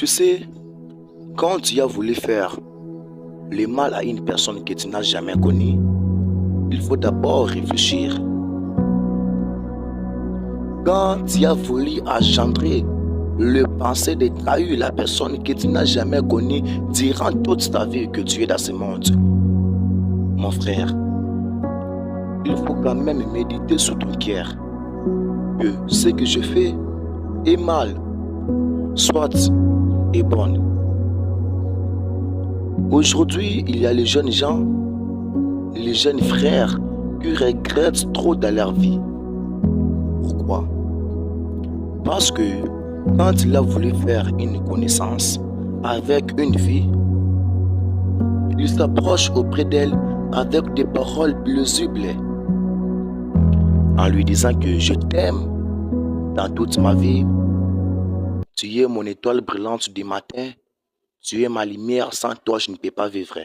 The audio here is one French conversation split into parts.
Tu sais, quand tu as voulu faire le mal à une personne que tu n'as jamais connue, il faut d'abord réfléchir. Quand tu as voulu engendrer le pensée de trahir la personne que tu n'as jamais connue durant toute ta vie que tu es dans ce monde, mon frère, il faut quand même méditer sur ton cœur que ce que je fais est mal, soit est bon. Aujourd'hui, il y a les jeunes gens, les jeunes frères qui regrettent trop dans leur vie. Pourquoi? Parce que quand il a voulu faire une connaissance avec une fille, il s'approche auprès d'elle avec des paroles plausibles en lui disant que je t'aime dans toute ma vie. Tu es mon étoile brillante du matin. Tu es ma lumière. Sans toi, je ne peux pas vivre.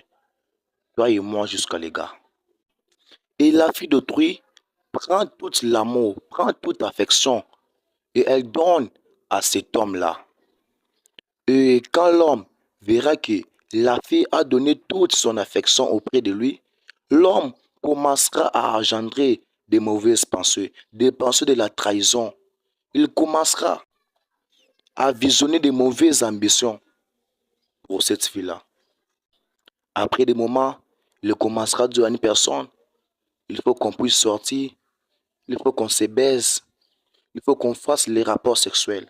Toi et moi jusqu'à les gars. Et la fille d'autrui prend tout l'amour, prend toute affection et elle donne à cet homme-là. Et quand l'homme verra que la fille a donné toute son affection auprès de lui, l'homme commencera à engendrer des mauvaises pensées, des pensées de la trahison. Il commencera à visionner des mauvaises ambitions pour cette fille-là. Après des moments, il commencera à dire à une personne, il faut qu'on puisse sortir, il faut qu'on se baise, il faut qu'on fasse les rapports sexuels.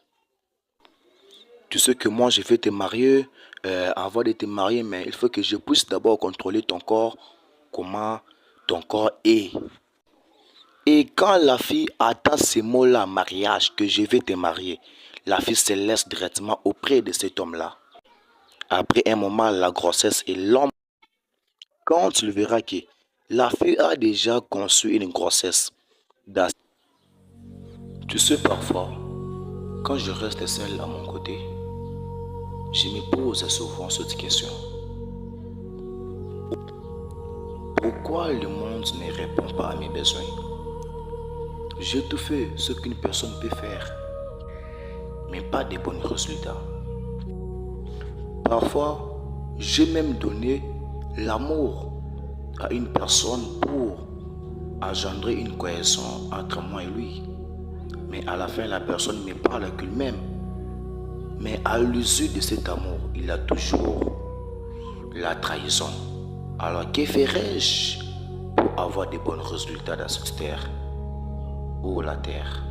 Tu sais que moi, je vais te marier, avant de te marier, mais il faut que je puisse d'abord contrôler ton corps, comment ton corps est. Et quand la fille attend ces mots-là, mariage, que je vais te marier, la fille se laisse directement auprès de cet homme-là. Après un moment, la grossesse et l'homme, quand tu verras que la fille a déjà conçu une grossesse, tu sais parfois, quand je reste seul à mon côté, je me pose souvent cette question. Pourquoi le monde ne répond pas à mes besoins? J'ai tout fait ce qu'une personne peut faire, mais pas de bons résultats. Parfois, j'ai même donné l'amour à une personne pour engendrer une cohésion entre moi et lui. Mais à la fin, la personne me parle qu'elle m'aime. Mais à l'usure de cet amour, il y a toujours la trahison. Alors que ferais-je pour avoir de bons résultats dans cette terre ou la terre?